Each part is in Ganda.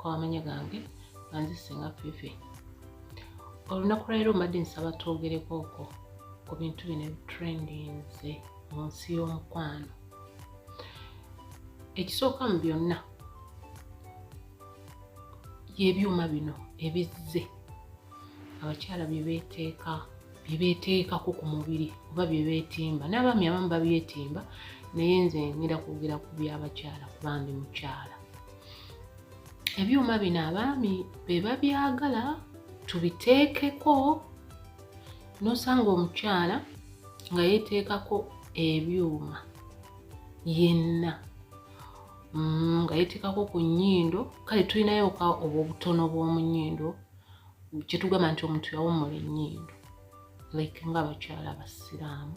kwa amanya gange banzi Senga Fifi. Olunaku leero mbadde nsaba twogereko ku bintu bino ebitrendinze mu nsi y'omukwano. Ekisooka mu byonna y'ebyuma bino ebizze abakyala bye beeteekako ku mubiri oba bye beetimba. N'abaami abamu babyetimba naye nze ngenda kwogera ku by'abakyala kuba ndi mukyala. Ebyuma bino abaami be babyagala tubiteekeko. N'osanga omukyala nga yeeteekako ebyuma yenna nga yeeteekako ku nnyindo. Kale tulinayo obutono bw'omu nnyindo kye tugamba nti omuntu yawummula ennyindo like ng'abakyala abasiraamu.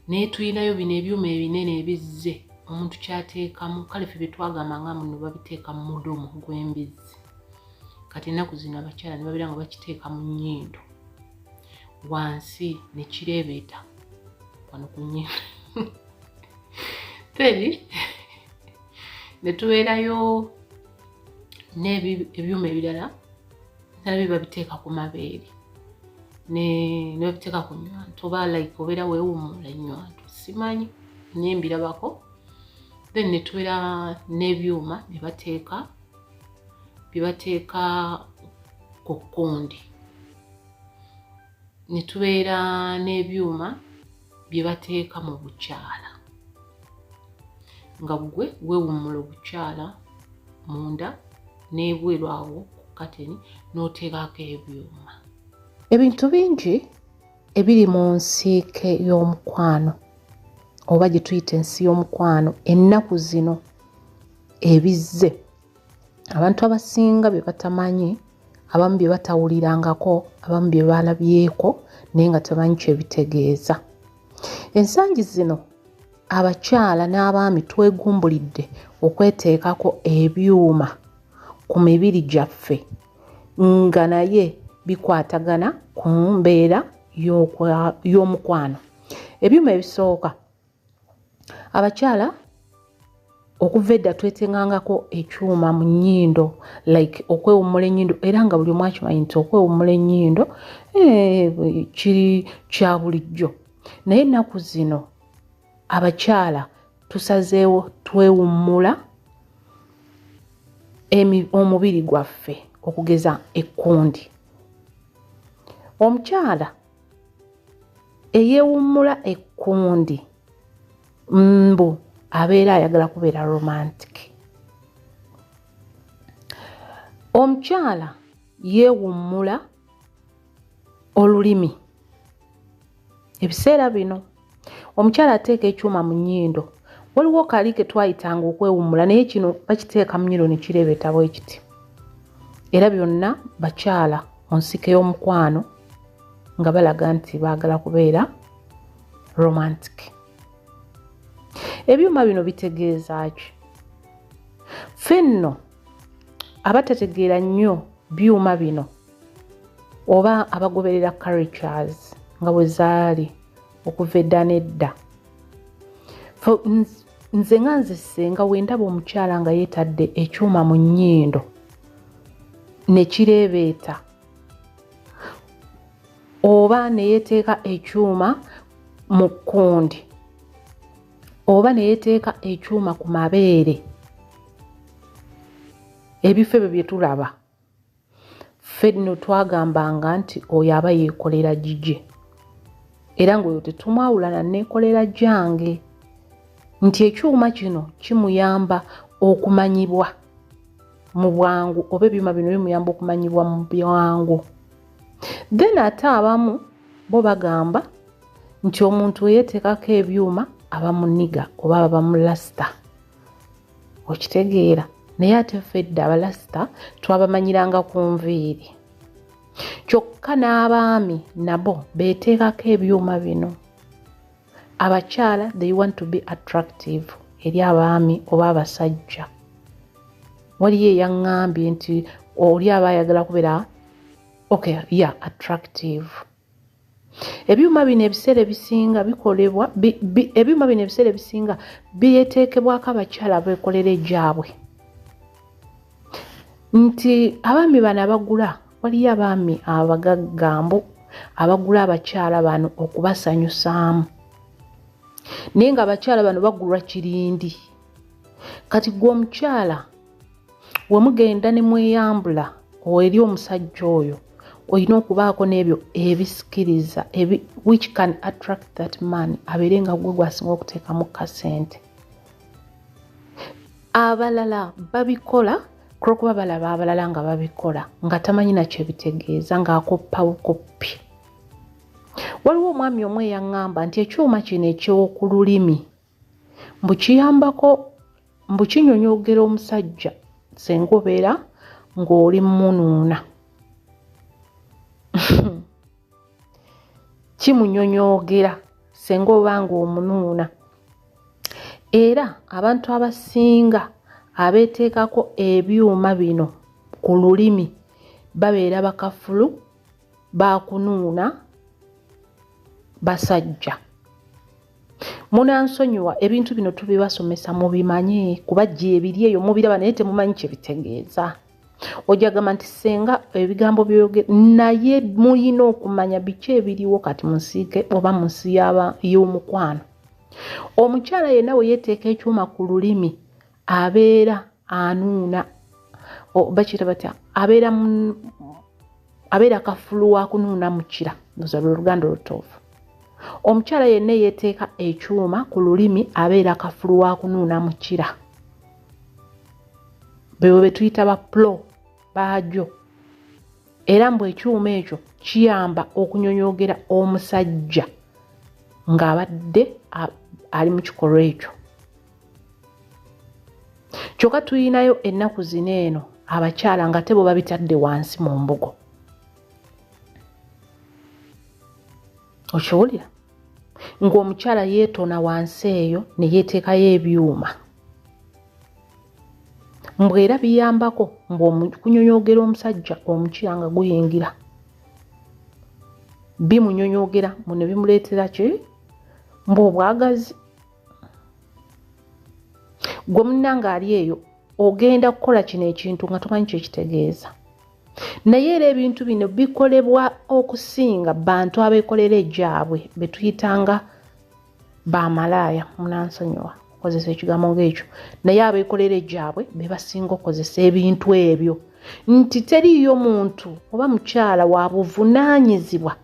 Naye tulinayo bino ebyuma ebinene ebizze omuntu kyateekamu. Kale ffe bye twagamba nga muno babiteeka mu mudomo gw'embizzi. Kati ennaku zino abakyala ne babeera nga bakiteeka mu nnyindo wansi ne kireebeeta wano ku nnyindo. Teri ne tubeerayo n'ebyuma ebirala bye babiteeka ku mabeere ne babiteeka ku nnywanto oba like obeera weewummula ennywanto simanyi naye mbirabako. Then ne tubeera n'ebyuma bye bateeka ku kkundi. Ne tubeera n'ebyuma bye bateeka mu bukyala nga gwe weewummula obukyala munda n'ebweru awo ku kateni n'oteekako ebyuma. Ebintu bingi ebiri mu nsiike y'omukwano oba gye tuyita ensi y'omukwano ennaku zino ebizze. Abantu abasinga bye batamanyi, abamu bye batawulirangako, abamu bye balabyeko naye nga temanyi kye bitegeeza. Ensangi zino abakyala n'abaami twegumbulidde okweteekako ebyuma ku mibiri gyaffe nga naye bikwatagana ku mbeera y'omukwano. Ebyuma ebisooka abakyala okuva edda twetengangako ekyuma mu nnyindo like okwewummula ennyindo, era nga buli omu akimanyi nti okwewummula ennyindo kiri kya bulijjo. Naye ennaku zino abakyala tusazeewo twewummula omubiri gwaffe okugeza ekkundi. Omukyala eyeewummula ekkundi mbu abeera ayagala kubeera romantic. Omukyala yeewummula olulimi. Ebiseera bino omukyala ateeka ekyuma mu nnyindo. Waliwo kali ke twayitanga okwewummula naye kino bakiteeka mu nnyindo ne kireebeeta bwe kiti. Era byonna bakyala mu nsike y'omukwano nga balaga nti baagala kubeera romantic. Ebyuma bino bitegeeza ki? Ffe nno abatategeera nnyo byuma bino oba abagoberera cultures nga bwe zaali okuva edda n'edda. Nze nga nze Senga we ndaba omukyala nga yeetadde ekyuma mu nnyindo ne kireebeeta oba ne yeeteeka ekyuma mu kkundi oba ne yeeteeka ekyuma ku mabeere, ebifo ebyo bye tulaba ffe nno twagambanga nti oyo aba yeekolera gigye, era ng'oyo tetumwawulana neekolera gyange, nti ekyuma kino kimuyamba okumanyibwa mu bwangu oba ebyuma bino bimuyamba okumanyibwa mu bwangu. Then ate abamu bo bagamba nti omuntu yeeteekako ebyuma aba muniga oba aba mulasita. Okitegeera? Naye ate ffe edda abalasita twabamanyiranga ku nviiri. Kyokka n'abaami nabo beeteekako ebyuma bino. Abakyala they want to be attractive eri abaami oba abasajja. Waliyo eyaŋŋambye nti oli aba ayagala kubeera attractive. Ebyuma bino ebiseera ebisinga bikolebwa ebyuma bino ebiseera ebisinga byeteekebwako abakyala beekolera egyabwe. nti abaami bano abagula waliyo abaami abagaggambo abagula abakyala bano okubasanyusaamu naye nga abakyala bano bagulwa kirindi. Kati gwe omukyala wemugenda ne mweyambula eri omusajja oyo olina okubaako n'ebyo ebisikiriza which can attract that man abeere nga gwe gwasinga okuteekamu kasente. Abalala babikola kuba balaba abalala nga babikola nga tamanyi nakyo bitegeeza ng'akoppa bukoppi. Waliwo omwami omwe yaŋŋamba nti ekyuma kino eky'oku lulimi mbu kiyambako mbu kinyonyoogera omusajja senga obeera ng'oli munuuna. Kimunyonyoogera senga oba ng'omunuuna. Era abantu abasinga abeeteekako ebyuma bino ku lulimi babeera bakafulu bakunuuna basajja. Munansonyiwa ebintu bino tubibasomesa mubimanye kuba gye ebiri eyo mubiraba naye temumanyi kye bitegeeza. Ojagamba nti senga ebigambo by'oyogera naye mulina okumanya biki ebiriwo kati musiike oba munsi y'omukwano. Omukyala yenna we yeeteeka ekyuma ku lulimi abeera anuuna bakira batya abeera kafulu wa kunuuna mukira ndoza luganda olutuufu. Omukyala yenna yeeteeka ekyuma ku lulimi abeera kafulu wa kunuuna mukira. Bebo be tuyita ba pro baajo. Era mbu ekyuma ekyo kiyamba okunyonyoogera omusajja ng'abadde ali mu kikolwa ekyo. Kyokka tuyinayo ennaku zino eno abakyala nga tebo babitadde wansi mu mbugo. Okiwulira? Ng'omukyala yeetona wansi eyo ne yeeteekayo ebyuma. Mbwe era biyambako kunyonyoogera omusajja omukira nga guyingira. Bimunyonyoogera ne bimuleetera ki? Mbwe obwagazi. Gwe munnanga ali eyo ogenda kukola kino ekintu nga tomanyi kye kitegeeza. Naye era ebintu bino bikolebwa okusinga bantu abeekolera egyabwe be tuyitanga bamalaaya munansonyiwa okozesa ekigambo ng'ekyo. Naye abeekolera egyabwe be basinga okozesa ebintu ebyo. Nti teriiyo muntu oba mukyala wa buvunaanyizibwa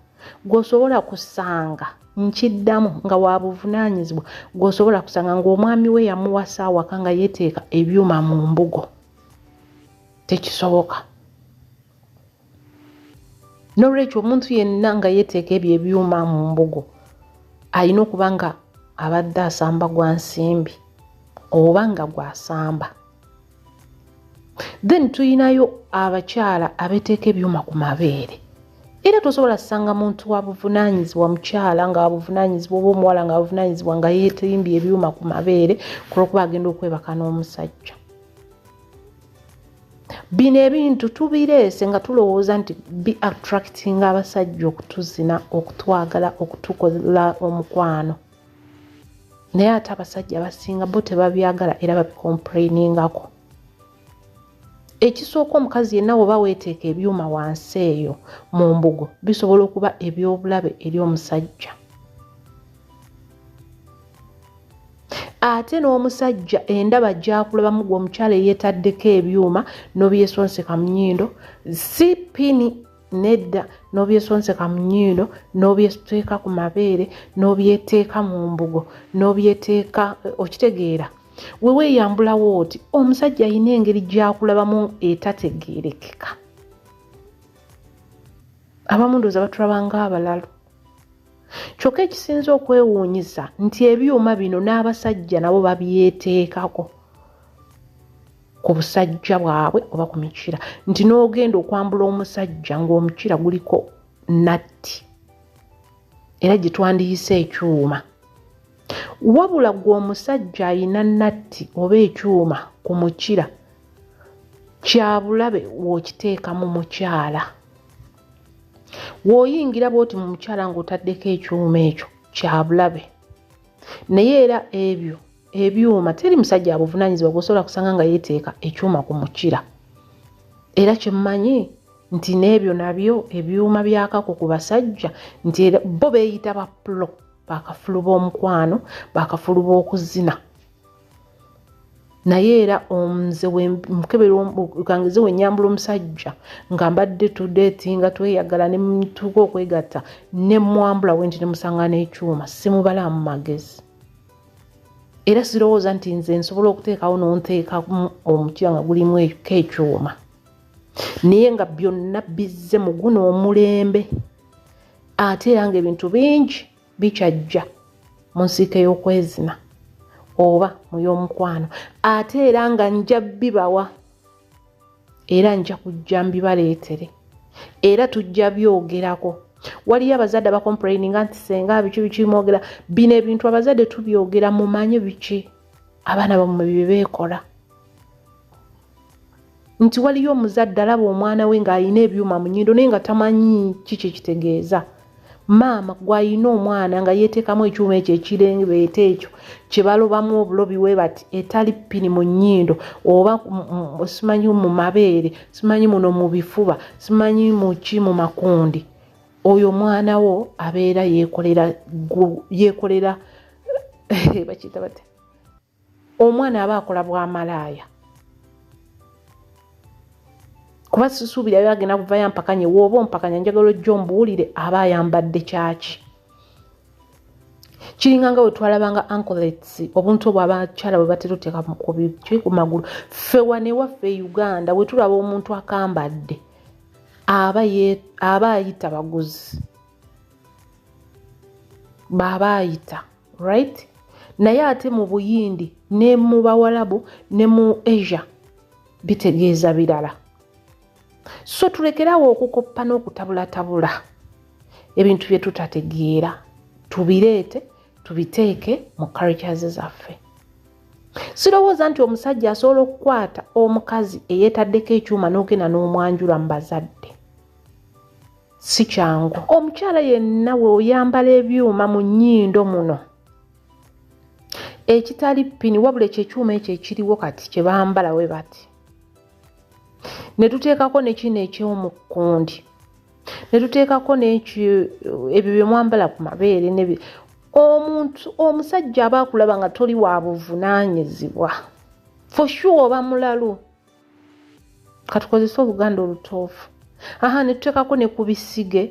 gw'osobola kusanga nkiddamu nga wa buvunaanyizibwa gw'osobola kusanga ng'omwami we yamuwasa awaka nga yeeteeka ebyuma mu mbugo. Tekisoboka. N'olwekyo omuntu yenna nga yeeteeka ebyo ebyuma mu mbugo alina okuba nga abadde asamba gwa nsimbi oba nga gwasamba. Then tuyinayo abakyala abeeteeka ebyuma ku mabeere. Era tosobola kusanga muntu wa buvunaanyizibwa mukyala nga wabuvunaanyizibwa oba omuwala nga wabuvunaanyizibwa nga yeetimbye ebyuma ku mabeere kulwokuba agenda okwebaka n'omusajja. Bino ebintu tubireese nga tulowooza nti bi attracting abasajja okutuzina, okutwagala, okutukola omukwano. Naye ate abasajja abasinga bo tebabyagala era babicomplainingako. Ekisooka omukazi yenna oba weeteeka ebyuma wansi eyo mu mbugo bisobola okuba ebyobulabe eri omusajja. Ate n'omusajja endaba gy'akulabamu gwe omukyala yeetaddeko ebyuma n'obyesonseka mu nnyindo si pini nedda n'obyesonseka mu nnyindo n'obyeteeka ku mabeere n'obyeteeka mu mbugo n'obyeteeka okitegeera. We weeyambulawo oti omusajja ayina engeri gy'akulabamu etategeerekeka. Abamu ndowooza batulaba ng'abalalu. Kyokka ekisinza okwewuunyisa nti ebyuma bino n'abasajja nabo babyeteekako ku busajja bwabwe oba ku mikira. Nti n'ogenda okwambula omusajja ng'omukira guliko natti era gye twandiyise ekyuma. Wabula gwe omusajja ayina natti oba ekyuma ku mukira kya bulabe w'okiteeka mu mukyala. W'oyingira bw'oti mu mukyala ng'otaddeko ekyuma ekyo kya bulabe. Naye era ebyo ebyuma teri musajja abuvunaanyizibwa gw'osobola kusanga nga yeeteeka ekyuma ku mukira. era kyemmanyi nti n'ebyo nabyo ebyuma byakako ku basajja nti bo beeyita baplo bakafulu b'omukwano bakafulu b'okuzina naye era omuze kangize wenyambula omusajja nga mbadde tudeetinga tweyagala ne mutuuka okwegatta ne mwambula we nti ne musanga n'ekyuma simubalamu magezi era sirowooza nti nze nsobola okuteekawo n'onteeka omukira nga gulimu ekyuma naye nga byonna bizze mu guno omulembe ate era nga ebintu bingi bikyajja mu nsiike y'okwezina oba mu y'omukwano ate era nga nja bibawa era nja kujja mbibaleetere era tujja byogerako waliyo abazadde abakomplaininga nti senga biki mwogera bino ebintu abazadde tubyogera mumanye biki abaana bammwe bye beekola nti waliyo omuzadde alaba omwana we ng'alina ebyuma mu nnyindo naye nga tamanyi kiki ekitegeeza maama gw'alina omwana nga yeeteekamu ekyuma ekyo ekirengebeeta ekyo kye balobamu obulobi we bati etali pini mu nnyindo oba simanyi mu mabeere simanyi muno mu bifuba simanyi mu ki mu makundi oyo mwana wo abeera yeekolera bakiyita bate omwana aba akola bwamalaaya kuba sisuubira byagenda kuva yampakanye wooba ompakanya njagala ojja ombuulire aba ayambadde kyaki kiringa nga bwe twalabanga anklets obuntu obwo abakyala bwe batera oteeka ku magulu ffe wane waffe Uganda bwe tulaba omuntu akambadde aba ayita baguzi baba ayita right naye ate mu Buyindi ne mu Bawalabu ne mu Asia bitegeeza birala so tulekerawo okukoppa n'okutabulatabula ebintu bye tutategeera tubireete tubiteeke mu cultures zaffe sirowooza nti omusajja asobola okukwata omukazi eyeetaddeko ekyuma n'ogenda n'omwanjula mu bazadde si kyangu omukyala yenna we oyambala ebyuma mu nnyindo muno ekitali pini wabula ekyekyuma ekyo ekiriwo kati kye bambala we bati ne tuteekako nekino eky'omukundi ne tuteekako ebyo bye mwambala ku mabeere omusajja aba akulaba nga toli wa buvunaanyizibwa for sure oba mulalu katukozesa Obuganda olutoofu ne tuteekako ne ku bisige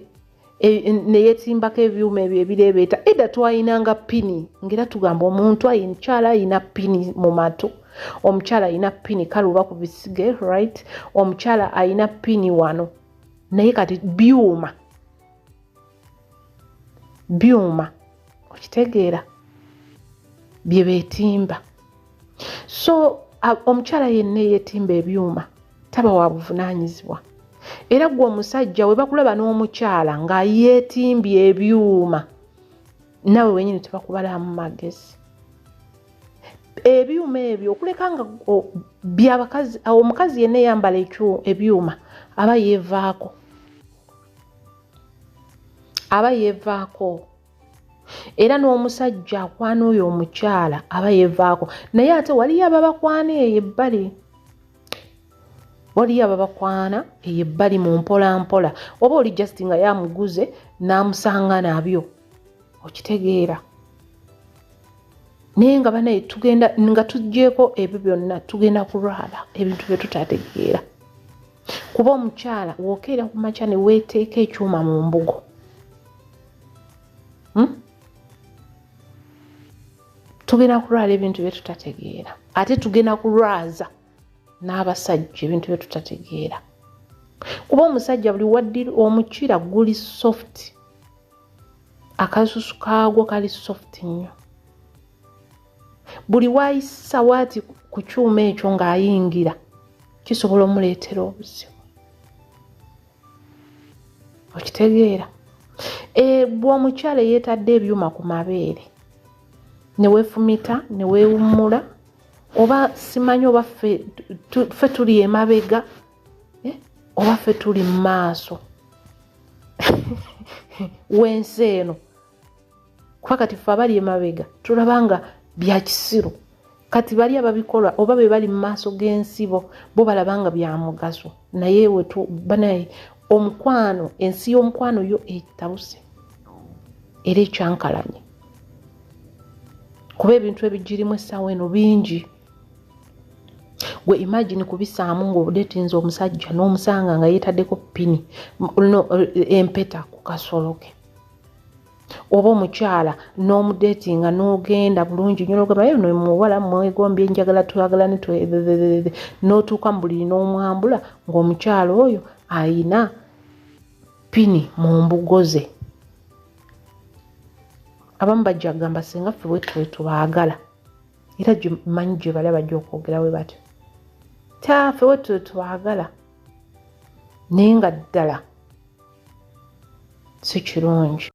ne yeetimbako ebyuma ebyo ebireebeeta edda twayinanga pini ngera tugamba omuntu omukyala ayina pini mu matu omukyala ayina pini kaluba ku bisige right omukyala ayina pini wano naye kati byuma okitegeera bye beetimba so omukyala yenna yeetimba ebyuma taba wa buvunaanyizibwa era gwe omusajja we bakulaba n'omukyala nga yeetimbye ebyuma nawe wenyini tebakubalamu magezi ebyuma ebyo okuleka nga byabakazi omukazi yenna eyambala ebyuma aba yeevaako era n'omusajja akwana oyo omukyala aba yeevaako naye ate waliyo ababakwana eyo ebbali mu mpolampola oba oli just nga yamuguze n'amusanga nabyo okitegeera naye nga banaye tugenda nga tuggyeko ebyo byonna tugenda kulwala ebintu bye tutategeera kuba omukyala wookeera ku makya ne weeteeka ekyuma mu mbugo tugenda kulwala ebintu bye tutategeera ate tugenda kulwaza n'abasajja ebintu bye tutategeera kuba omusajja buli waddiri omukira guli soft akasusu kaagwo kali soft nnyo buli waayisa waati ku kyuma ekyo ng'ayingira kisobola omuleetera obuzibu okitegeera bw'omukyala yeetadde ebyuma ku mabeere ne weefumita ne weewummula oba simanyi oba ffe tuli emabega oba ffe tuli mu maaso w'ensi eno kuba kati ffe abali emabega tulaba nga bya kisiru kati bali ababikola oba be bali mu maaso g'ensibo bo balabanga bya mugaso naye wetu banaye omukwano ensi y'omukwano yo etabuse era ekyankalanye kuba ebintu ebigirimu essaawa eno bingi gwe imagine kubisaamu ng'obudetinze omusajja n'omusanga nga yeetaddeko pini empeta ku kasolo ke oba omukyala n'omudetinga n'ogenda bulungi nnyo n'ogamba ye no muwala mwegombye njagala twagalane n'otuuka mu buliri n'omwambula ng'omukyala oyo ayina pini mu mbugo ze abamu bajja kugamba singa ffe bwe tubaagala era manyi gye bali bajja okwogera we batyo ffe bwe tubaagala naye nga ddala si kirungi